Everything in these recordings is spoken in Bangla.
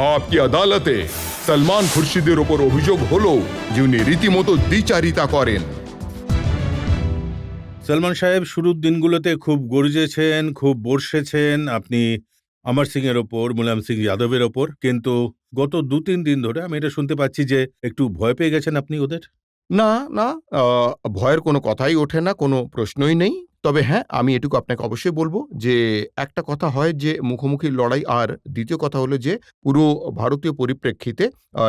आपकी আদালতে সলমান খুরশিদের ওপর অভিযোগ হলো যে উনি রীতিমতো দ্বিচারিতা করেন। সলমান সাহেব শুরুর দিনগুলোতে খুব গর্জেছেন, খুব বর্ষেছেন আপনি অমর সিং এর ওপর, মুলায়ম সিং যাদবের ওপর, কিন্তু গত ২-৩ দিন ধরে আমি এটা শুনতে পাচ্ছি যে একটু ভয় পেয়ে গেছেন আপনি ওদের। না না, ভয়ের কোনো কথাই ওঠে না, কোনো প্রশ্নই নেই। তবে হ্যাঁ, আমি এটুকু আপনাকে অবশ্যই বলবো যে একটা কথা হয় যে মুখোমুখি লড়াই, আর দ্বিতীয় কথা হলো যে পুরো ভারতীয় পরিপ্রেক্ষিতে,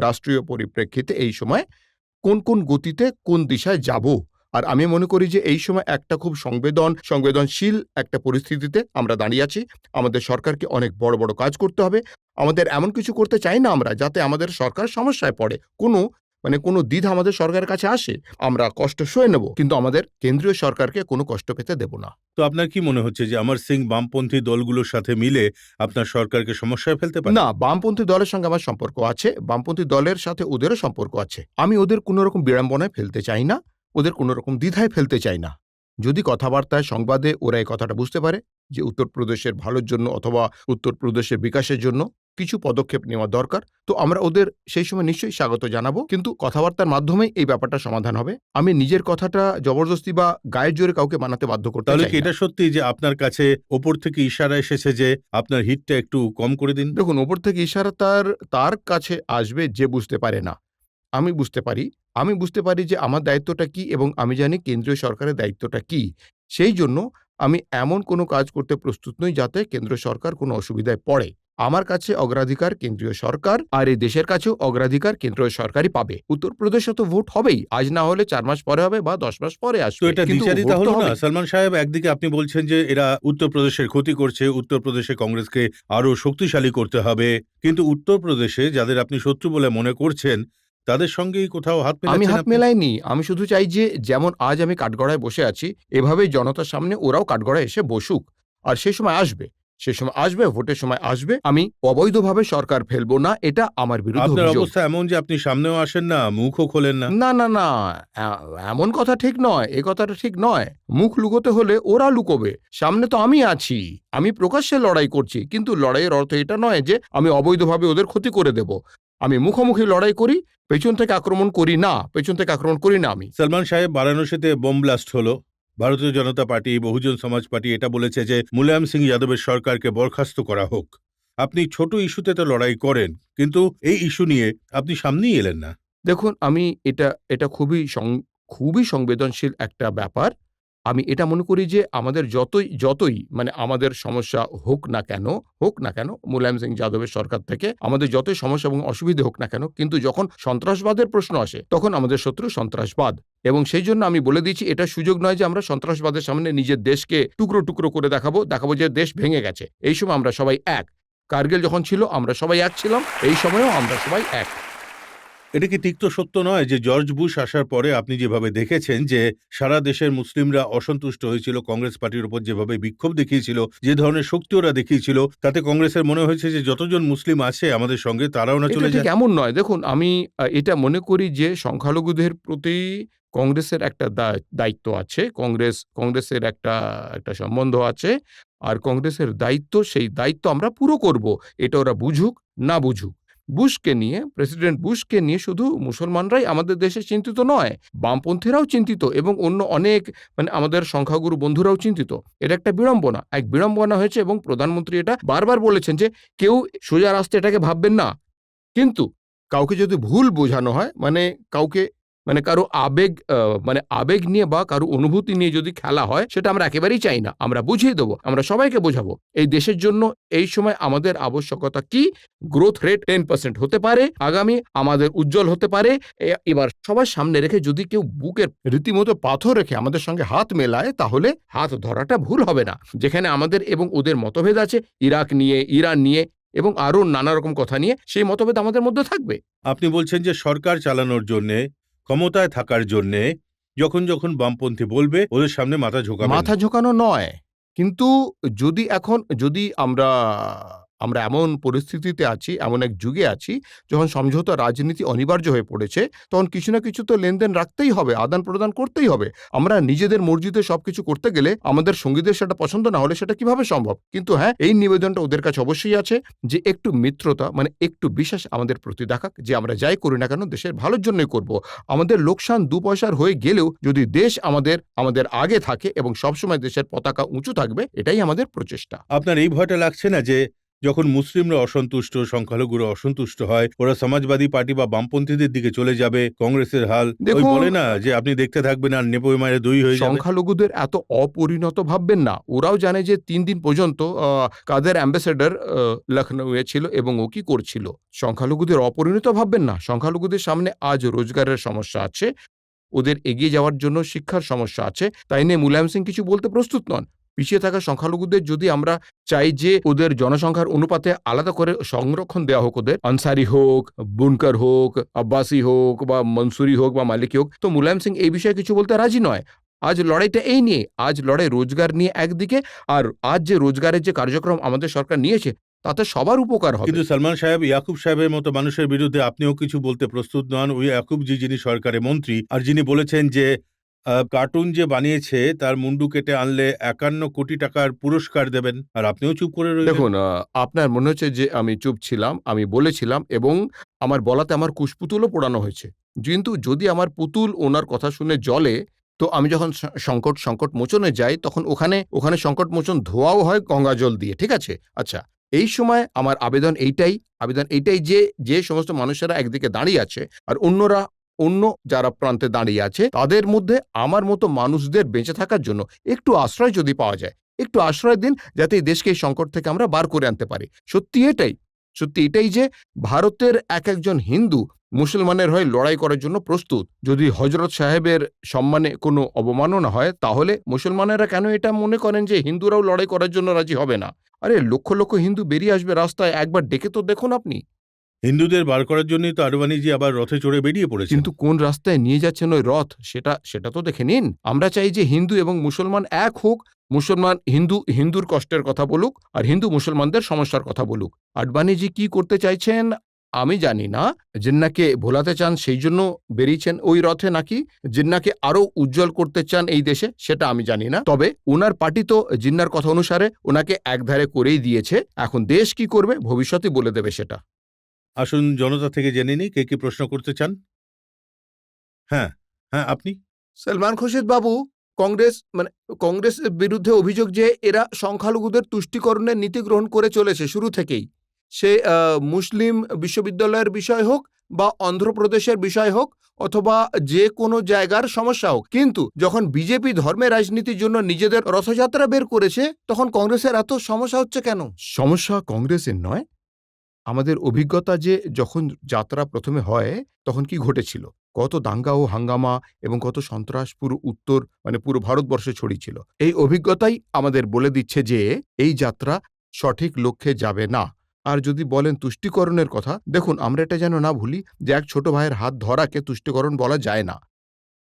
রাষ্ট্রীয় পরিপ্রেক্ষিতে এই সময় কোন কোন গতিতে কোন দিশায় যাব। আর আমি মনে করি যে এই সময় একটা খুব সংবেদনশীল একটা পরিস্থিতিতে আমরা দাঁড়িয়ে আছি। আমাদের সরকারকে অনেক বড় বড় কাজ করতে হবে। আমাদের এমন কিছু করতে চাই না আমরা যাতে আমাদের সরকার সমস্যায় পড়ে। কোনো দ্বিধা আমাদের সরকারের কাছে আসে, আমরা কষ্ট সয়ে নেব, কিন্তু আমাদের কেন্দ্রীয় সরকারকে কোনো কষ্ট পেতে দেব না। তো আপনার কি মনে হচ্ছে যে অমর সিং বামপন্থী দলগুলোর সাথে মিলে আপনার সরকারকে সমস্যায় ফেলতে পারে? না, বামপন্থী দলের সঙ্গে আমার সম্পর্ক আছে, বামপন্থী দলের সাথে ওদেরও সম্পর্ক আছে। আমি ওদের কোনো রকম বিড়ম্বনায় ফেলতে চাই না, ওদের কোনো রকম দ্বিধায় ফেলতে চাই না। যদি কথাবার্তায়, সংবাদে ওরা এই কথাটা বুঝতে পারে যে উত্তরপ্রদেশের ভালোর জন্য অথবা উত্তরপ্রদেশের বিকাশের জন্য কিছু পদক্ষেপ নেওয়া দরকার, তো আমরা ওদের সেই সময় নিশ্চয়ই স্বাগত জানাবো, কিন্তু কথাবার্তার মাধ্যমেই এই ব্যাপারটা সমাধান হবে। আমি নিজের কথাটা জবরদস্তি বা গায়ের জোরে কাউকে বানাতে বাধ্য করতে তাহলে চাই কি না। এটা সত্যি যে আপনার কাছে ওপর থেকে ইশারা এসেছে যে আপনার হিটটা একটু কম করে দিন? দেখুন, ওপর থেকে ইশারা তার কাছে আসবে যে বুঝতে পারে না। আমি বুঝতে পারি। আমি বুঝতে পারি যে আমার দায়িত্বটা কি এবং আমি জানি কেন্দ্রীয় সরকারের দায়িত্বটা কি। সেই জন্য আমি এমন কোনো কাজ করতে প্রস্তুত নই যাতে কেন্দ্র সরকার কোনো অসুবিধায় পড়ে। আমার কাছে অগ্রাধিকার কেন্দ্রীয় সরকার, আর এই দেশের কাছেও অগ্রাধিকার কেন্দ্রীয় সরকারই পাবে। উত্তরপ্রদেশে তো ভোট হবেই। আজ না হলে ৪ মাস পরে হবে বা ১০ মাস পরে তো আসবে। এটা কিন্তু দ্বিচারিতা ভোট তো হলো না হবেই। সলমান সাহেব? একদিকে আপনি বলছেন যে এরা উত্তরপ্রদেশের ক্ষতি করছে, উত্তরপ্রদেশে কংগ্রেসকে আরো শক্তিশালী করতে হবে, কিন্তু উত্তরপ্রদেশে যাদের আপনি শত্রু বলে মনে করছেন তাদের সঙ্গেই কোথাও হাত আমি মেলাচ্ছেন হাত আপনি। মেলাইনি। আমি শুধু চাই যে যেমন আজ আমি কাঠগড়ায় বসে আছি, এভাবেই জনতার সামনে ওরাও কাঠগড়ায় এসে বসুক। আর সে সময় আসবে। সে সময় আসবে, ভোটের সময় আসবে। আমি অবৈধভাবে সরকার ফেলবো না, এটা আমার বিরুদ্ধে আপনার অভিযোগ। অবস্থা এমন যে আপনি সামনেও আসেন না, মুখও খোলেন না। না, না, না। এ এমন কথা ঠিক নয়। এ কথাটা ঠিক নয়। মুখ লুকোতে হলে ওরা লুকোবে। সামনে তো আমি আছি। আমি প্রকাশ্যে লড়াই করছি। কিন্তু লড়াইয়ের অর্থ এটা নয় যে আমি অবৈধভাবে ওদের ক্ষতি করে দেব। আমি মুখোমুখি লড়াই করি, পেছন থেকে আক্রমণ করি না। পেছন থেকে আক্রমণ করি না আমি। সলমান সাহেব, বারাণসীতে বোম ব্লাস্ট হলো। ভারতীয় জনতা পার্টি, বহুজন সমাজ পার্টি এটা বলেছে যে মুলায়ম সিং যাদবের সরকারকে বরখাস্ত করা হোক। আপনি ছোট ইস্যুতে তো লড়াই করেন, কিন্তু এই ইস্যু নিয়ে আপনি সামনেই এলেন না। দেখুন, আমি এটা খুবই সংবেদনশীল একটা ব্যাপার। আমি এটা মনে করি যে আমাদের যতই মানে আমাদের সমস্যা হোক না কেন মুলায়ম সিং যাদবের সরকার থেকে আমাদের যতই সমস্যা এবং অসুবিধে হোক না কেন, কিন্তু যখন সন্ত্রাসবাদের প্রশ্ন আসে তখন আমাদের শত্রু সন্ত্রাসবাদ। এবং সেই জন্য আমি বলে দিয়েছি, এটা সুযোগ নয় যে আমরা সন্ত্রাসবাদের সামনে নিজের দেশকে টুকরো টুকরো করে দেখাবো যে দেশ ভেঙে গেছে। এই সময় আমরা সবাই এক। কার্গিল যখন ছিল আমরা সবাই এক ছিলাম, এই সময়েও আমরা সবাই এক। এটা কি তিক্ত সত্য নয় যে জর্জ বুশ আসার পরে আপনি যেভাবে দেখেছেন যে সারা দেশের মুসলিমরা অসন্তুষ্ট হয়েছিল কংগ্রেস পার্টির উপর, যেভাবে বিক্ষোভ দেখিয়েছিল, যে ধরনের শক্তি ওরা দেখিয়েছিল, তাতে কংগ্রেসের মনে হয়েছে যে যতজন মুসলিম আছে আমাদের সঙ্গে তারাও না এটা চলে ঠিক যায়? এমন নয়। দেখুন, আমি এটা মনে করি যে সংখ্যালঘুদের প্রতি কংগ্রেসের একটা দায়িত্ব আছে। কংগ্রেসের একটা সম্বন্ধ আছে। আর কংগ্রেসের দায়িত্ব, সেই দায়িত্ব আমরা পুরো করব। এটা ওরা বুঝুক, না বুঝুক। প্রেসিডেন্ট বুশকে নিয়ে শুধু মুসলমানরাই আমাদের দেশে চিন্তিত নয়, বামপন্থীরাও চিন্তিত এবং অন্য অনেক মানে আমাদের সংখ্যাগুরু বন্ধুরাও চিন্তিত। এটা একটা বিড়ম্বনা হয়েছে এবং প্রধানমন্ত্রী এটা বারবার বলেছেন যে কেউ সোজা রাস্তায় এটাকে ভাববেন না। কিন্তু কাউকে যদি ভুল বোঝানো হয়, কাউকে কারো আবেগ নিয়ে বা কারো অনুভূতি নিয়ে যদি খেলা হয়, সেটা আমরা একেবারেই চাই না। আমরা বুঝিয়ে দেব, আমরা সবাইকে বোঝাবো এই দেশের জন্য এই সময় আমাদের আবশ্যকতা কি। গ্রোথ রেট 10% হতে পারে আগামী, আমাদের উজ্জ্বল হতে পারে। এবার সবার সামনে রেখে যদি কেউ বুকের রীতিমতো পাথর রেখে আমাদের সঙ্গে হাত মেলায়, তাহলে হাত ধরাটা ভুল হবে না। যেখানে আমাদের এবং ওদের মতভেদ আছে, ইরাক নিয়ে, ইরান নিয়ে এবং আরও নানা রকম কথা নিয়ে, সেই মতভেদ আমাদের মধ্যে থাকবে। আপনি বলছেন যে সরকার চালানোর জন্যে, ক্ষমতায় থাকার জন্যে যখন যখন বামপন্থী বলবে ওদের সামনে মাথা ঝোঁকাবেন মাথা না। ঝোঁকানো নয়, কিন্তু যদি আমরা এমন পরিস্থিতিতে আছি, এমন এক যুগে আছি যখন সমঝোতা রাজনীতি অনিবার্য হয়ে পড়েছে, তখন কিছু না কিছু তো লেনদেন রাখতেই হবে, আদান প্রদান করতেই হবে। আমরা নিজেদের মর্জিতে সবকিছু করতে গেলে আমাদের সঙ্গীদের সেটা পছন্দ না হলে সেটা কিভাবে সম্ভব? কিন্তু হ্যাঁ, এই নিবেদনটা ওদের কাছে অবশ্যই আছে যে একটু মিত্রতা, মানে একটু বিশ্বাস আমাদের প্রতি দেখাক, যে আমরা যাই করি না কেন দেশের ভালোর জন্যই করব। আমাদের লোকসান 2 পয়সার হয়ে গেলেও যদি দেশ আমাদের আগে থাকে এবং সবসময় দেশের পতাকা উঁচু থাকবে, এটাই আমাদের প্রচেষ্টা। আপনার এই ভয়টা লাগছে না যে যখন মুসলিমরা অসন্তুষ্ট, সংখ্যালঘুরা অসন্তুষ্ট হয়, ওরা সমাজবাদী পার্টি বা বামপন্থীদের দিকে চলে যাবে, কংগ্রেসের হাল ওই দেখুন, বলে না যে আপনি দেখতে থাকবেন আর নেপোয় মারে দই হয়ে যাবে? সংখ্যালঘুদের এত অপরিণত ভাববেন না। ওরাও জানে যে 3 দিন পর্যন্ত কাদের অ্যাম্বাসেডর লখনৌয়ে ছিল এবং ও কি করছিল। সংখ্যালঘুদের অপরিণত ভাববেন না। সংখ্যালঘুদের সামনে আজ রোজগারের সমস্যা আছে, ওদের এগিয়ে যাওয়ার জন্য শিক্ষার সমস্যা আছে। তাই নিয়ে মুলায়ম সিং কিছু বলতে প্রস্তুত নন। পিছিয়ে থাকা সংখ্যালঘুদের যদি আমরা চাই যে ওদের জনসংখ্যার অনুপাতে আলাদা করে সংরক্ষণ দেওয়া হোক, ওদের আনসারি হোক, বুনকার হোক, আব্বাসি হোক বা মনসুরি হোক বা মালিকি হোক, তো মুলায়ম সিং এই বিষয়ে কিছু বলতে রাজি নয়। আজ লড়াইটা এই নিয়ে, আজ লড়াই রোজগার নিয়ে একদিকে, আর আজ যে রোজগারের যে কার্যক্রম আমাদের সরকার নিয়েছে তাতে সবার উপকার হবে। কিন্তু সালমান সাহেব, ইয়াকুব সাহেবের মতো মানুষের বিরুদ্ধে আপনিও কিছু বলতে প্রস্তুত নন। ওই ইয়াকুবজি যিনি সরকারের মন্ত্রী আর যিনি বলেছেন যে কার্টুন যে বানিয়েছে তার মুন্ডু কেটে আনলে 51 কোটি টাকার পুরস্কার দেবেন, আর আপনিও চুপ করে রইলেন। দেখুন, আপনার মনে হচ্ছে যে আমি চুপ ছিলাম, আমি বলেছিলাম এবং আমার বলাতে আমার কুশপুতুলও পোড়ানো হয়েছে। কিন্তু যদি আমার পুতুল ওনার কথা শুনে জ্বলে, তো আমি যখন সংকট মোচনে যাই তখন ওখানে সংকট মোচন ধোয়াও হয় গঙ্গা জল দিয়ে, ঠিক আছে? আচ্ছা, এই সময় আমার আবেদন এইটাই যে, যে সমস্ত মানুষেরা একদিকে দাঁড়িয়ে আছে আর অন্য যারা প্রান্তে দাঁড়িয়ে আছে, তাদের মধ্যে আমার মতো মানুষদের বেঁচে থাকার জন্য একটু আশ্রয় যদি পাওয়া যায়, একটু আশ্রয় দিন, যাতে এই দেশকে এই সংকট থেকে আমরা বার করে আনতে পারি। সত্যি এটাই যে ভারতের একজন হিন্দু মুসলমানের হয়ে লড়াই করার জন্য প্রস্তুত। যদি হযরত সাহেবের সম্মানে কোনো অবমাননা হয়, তাহলে মুসলমানেরা কেন এটা মনে করেন যে হিন্দুরাও লড়াই করার জন্য রাজি হবে না? আরে লক্ষ লক্ষ হিন্দু বেরিয়ে আসবে রাস্তায়, একবার ডেকে তো দেখুন আপনি। হিন্দুদের বার করার জন্যই তো আডবাণীজি আবার রথে চড়ে বেরিয়ে পড়েছেন। কিন্তু কোন রাস্তায় নিয়ে যাচ্ছেন ওই রথ, সেটা তো দেখে নিন। আমরা চাই যে হিন্দু এবং মুসলমান এক হোক। হিন্দুর কষ্টের কথা বলুক আর হিন্দু মুসলমানদের সমস্যার কথা বলুক। আডবাণীজি কি করতে চাইছেন আমি জানি না। জিন্নাকে ভোলাতে চান সেই জন্য বেরিয়েছেন ওই রথে, নাকি জিন্নাকে আরো উজ্জ্বল করতে চান এই দেশে, সেটা আমি জানি না। তবে ওনার পার্টি তো জিন্নার কথা অনুসারে ওনাকে একধারে করেই দিয়েছে। এখন দেশ কি করবে ভবিষ্যতই বলে দেবে সেটা। আসুন জনতা থেকে জেনে নিই কে কি প্রশ্ন করতে চান। হ্যাঁ, হ্যাঁ, আপনি। সলমান খুরশিদ বাবু, কংগ্রেসের বিরুদ্ধে অভিযোগ যে এরা সংখ্যালঘুদের তুষ্টিকরণের নীতি গ্রহণ করে চলেছে শুরু থেকেই। সে মুসলিম বিশ্ববিদ্যালয়ের বিষয় হোক বা অন্ধ্রপ্রদেশের বিষয় হোক অথবা যে কোনো জায়গার সমস্যা হোক, কিন্তু যখন বিজেপি ধর্মের রাজনীতির জন্য নিজেদের রথযাত্রা বের করেছে, তখন কংগ্রেসের এত সমস্যা হচ্ছে কেন? সমস্যা কংগ্রেসের নয়। আমাদের অভিজ্ঞতা যে যখন যাত্রা প্রথমে হয় তখন কি ঘটেছিল, কত দাঙ্গা ও হাঙ্গামা এবং কত সন্ত্রাস পুরো ভারতবর্ষে ছড়িয়েছিল। এই অভিজ্ঞতাই আমাদের বলে দিচ্ছে যে এই যাত্রা সঠিক লক্ষ্যে যাবে না। আর যদি বলেন তুষ্টিকরণের কথা, দেখুন আমরা এটা যেন না ভুলি যে এক ছোট ভাইয়ের হাত ধরাকে তুষ্টিকরণ বলা যায় না।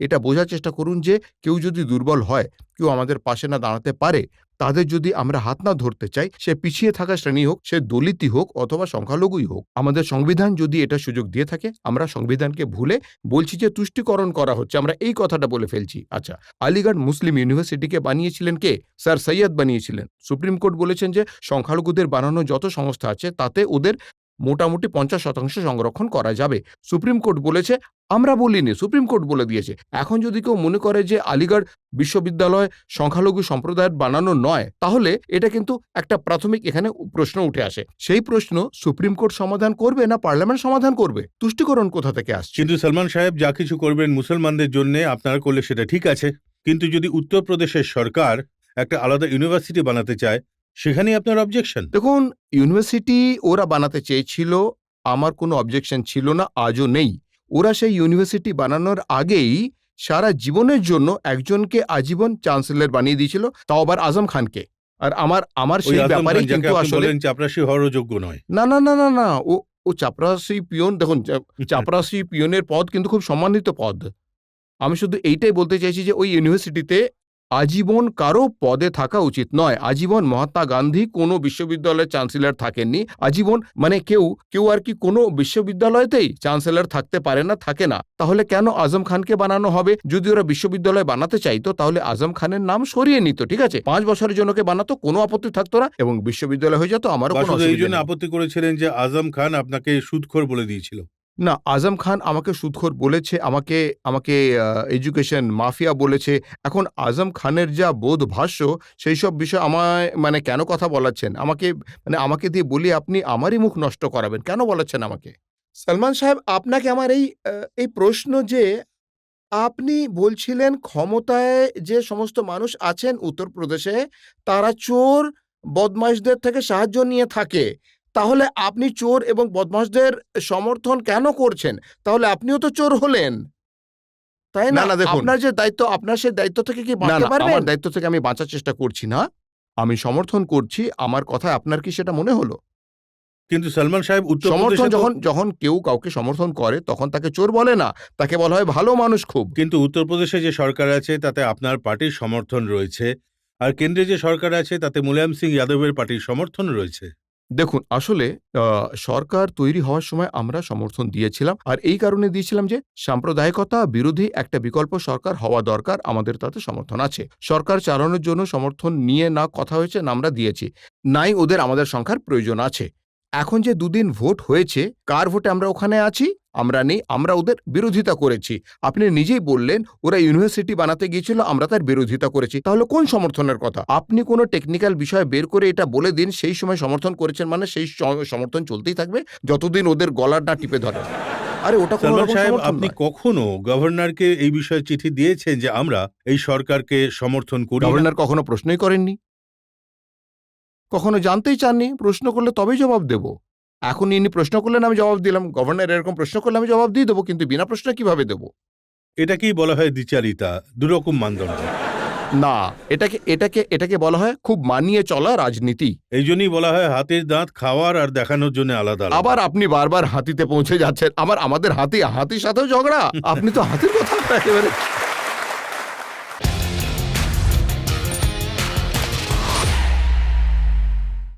এটা বোঝার চেষ্টা করুন যে কেউ যদি দুর্বল হয়, কেউ আমাদের পাশে না দাঁড়াতে পারে, তাদের যদি আমরা হাত না ধরতে চাই, সে পিছিয়ে থাকা শ্রেণী হোক, সে দলিতই হোক অথবা সংখ্যালঘুই হোক, আমাদের সংবিধান যদি এটা সুযোগ দিয়ে থাকে, আমরা সংবিধানকে ভুলে বলছি যে তুষ্টিকরণ করা হচ্ছে, আমরা এই কথাটা বলে ফেলছি। আচ্ছা, আলিগড় মুসলিম ইউনিভার্সিটিকে বানিয়েছিলেন কে? স্যার সৈয়দ বানিয়েছিলেন। সুপ্রিম কোর্ট বলেছেন যে সংখ্যালঘুদের বানানো যত সংস্থা আছে তাতে ওদের মোটামুটি 50% সংরক্ষণ করা যাবে। সুপ্রিম কোর্ট বলেছে, আমরা বলিনি, সুপ্রিম কোর্ট বলে দিয়েছে। এখন যদি কেউ মনে করে যে আলিগড় বিশ্ববিদ্যালয় সংখ্যালঘু সম্প্রদায়ের বানানো নয়, তাহলে এটা কিন্তু একটা প্রাথমিক এখানে প্রশ্ন উঠে আসে। সেই প্রশ্ন সুপ্রিম কোর্ট সমাধান করবে না পার্লামেন্ট সমাধান করবে? তুষ্টিকরণ কোথা থেকে আসছে? কিন্তু সলমান সাহেব, যা কিছু করবেন মুসলমানদের জন্য আপনারা করলে সেটা ঠিক আছে, কিন্তু যদি উত্তরপ্রদেশের সরকার একটা আলাদা ইউনিভার্সিটি বানাতে চায়, সেখানেই আপনার অবজেকশন। দেখুন, ইউনিভার্সিটি ওরা বানাতে চেয়েছিল, আমার কোনো অবজেকশন ছিল না, আজও নেই। ওরা সেই ইউনিভার্সিটি বানানোর আগেই সারা জীবনের জন্য একজনকে আজীবন চ্যান্সেলর বানিয়ে দিয়েছিল, তাও আবার আজম খানকে। আর আমার ওই সেই আজম ব্যাপারে খান যাকে কিন্তু আপনি আসলে বলেন চাপরাশি হওয়ারও যোগ্য নয়। না না না না না ও চাপরাসি পিয়ন। দেখুন, চাপরাসি পিয়নের পদ কিন্তু খুব সম্মানিত পদ। আমি শুধু এইটাই বলতে চাইছি যে ওই ইউনিভার্সিটিতে আজীবন কারো পদে থাকা উচিত নয়। আজীবন মহাত্মা গান্ধী কোনো বিশ্ববিদ্যালয়ের চ্যান্সেলর থাকেননি। আজীবন মানে কেউ আর কি কোনো বিশ্ববিদ্যালয়তেই চ্যান্সেলর থাকতে পারে না, থাকে না। তাহলে কেন আজম খানকে বানানো হবে? যদি ওরা বিশ্ববিদ্যালয় বানাতে চাইতো তাহলে আজম খানের নাম সরিয়ে নিত, ঠিক আছে? 5 বছরের জন্য কে বানাতো, কোনো আপত্তি থাকতো না এবং বিশ্ববিদ্যালয় হয়ে যেত, আমারও কোনো বাসুদেব এই অসুবিধা জন্য নেই। আপত্তি করেছিলেন যে আজম খান আপনাকে সুদখোর বলে দিয়েছিল। না, আজম খান আমাকে সুদখোর বলেছে, আমাকে এডুকেশন মাফিয়া বলেছে। এখন আজম খানের যা বোধভাষ্য সেই সব বিষয়ে আমায় মানে কেন কথা বলাচ্ছেন? আমাকে দিয়ে বলিয়ে আপনি আমারই মুখ নষ্ট করাবেন। কেন বলাচ্ছেন আমাকে? সালমান সাহেব, আপনাকে আমার এই প্রশ্ন যে আপনি বলছিলেন ক্ষমতায় যে সমস্ত মানুষ আছেন উত্তরপ্রদেশে তারা চোর বদমাইশদের থেকে সাহায্য নিয়ে থাকে। তাহলে আপনি চোর এবং বদমাশদের সমর্থন কেন করছেন? তাহলে আপনিও তো চোর হলেন, তাই না? না, দেখুন। আপনার যে দায়িত্ব, আপনার সেই দায়িত্ব থেকে কি বাঁচতে পারবেন? আমার দায়িত্ব থেকে আমি বাঁচার চেষ্টা করছি না। আমি সমর্থন করছি। আমার কথায় আপনার কি সেটা মনে হলো? কিন্তু সালমান সাহেব সমর্থন উত্তরপ্রদেশে তো যখন কেউ কাউকে সমর্থন করে তখন তাকে চোর বলে না, তাকে বলা হয় ভালো মানুষ খুব। কিন্তু উত্তরপ্রদেশে যে সরকার আছে তাতে আপনার পার্টির সমর্থন রয়েছে, আর কেন্দ্রে যে সরকার আছে তাতে মুলায়ম সিং যাদবের পার্টির সমর্থন রয়েছে। দেখুন, আসলে সরকার তৈরি হওয়ার সময় আমরা সমর্থন দিয়েছিলাম। আর এই কারণে দিয়েছিলাম যে সাম্প্রদায়িকতা বিরোধী একটা বিকল্প সরকার হওয়া দরকার, আমাদের তাতে সমর্থন আছে। সরকার চালানোর জন্য সমর্থন নিয়ে না কথা হয়েছে, না আমরা দিয়েছি। নাই ওদের আমাদের সংখ্যার প্রয়োজন আছে। এখন যে 2 দিন ভোট হয়েছে, কার ভোটে আমরা ওখানে আছি? আমরা নেই, আমরা ওদের বিরোধিতা করেছি। আপনি নিজেই বললেন ওরা ইউনিভার্সিটি বানাতে গিয়েছিল, আমরা তার বিরোধিতা করেছি। তাহলে কোন সমর্থনের কথা? আপনি কোনো টেকনিক্যাল বিষয় বের করে এটা বলে দিন, সেই সময় সমর্থন করেছেন মানে সেই সমর্থন চলতেই থাকবে যতদিন ওদের গলার না টিপে ধরে। আরে ওটা কোনো সালমান রকম সাহেব, সমর্থন আপনি নয়। কখনো গভর্নরকে এই বিষয়ে চিঠি দিয়েছেন যে আমরা এই সরকারকে সমর্থন করি না? গভর্নর কখনো প্রশ্নই করেননি, কখনো জানতেই চাননি। প্রশ্ন করলে তবেই জবাব দেব। এখন ইনি প্রশ্ন করলেন, আমি জবাব দিলাম। গভর্নর এরকম প্রশ্ন করলে আমি জবাব দিয়ে দেবো, কিন্তু বিনা প্রশ্নে কিভাবে দেব? এটাকেই বলা হয় দ্বিচারিতা, দুরকম মানদণ্ড। না, এটাকে বলা হয় খুব মানিয়ে চলা রাজনীতি। এই জন্যই বলা হয় হাতির দাঁত খাওয়ার আর দেখানোর জন্য আলাদা আলাদা। আবার আপনি বারবার হাতিতে পৌঁছে যাচ্ছেন। আমাদের হাতির সাথেও ঝগড়া। আপনি তো হাতির কথা একেবারে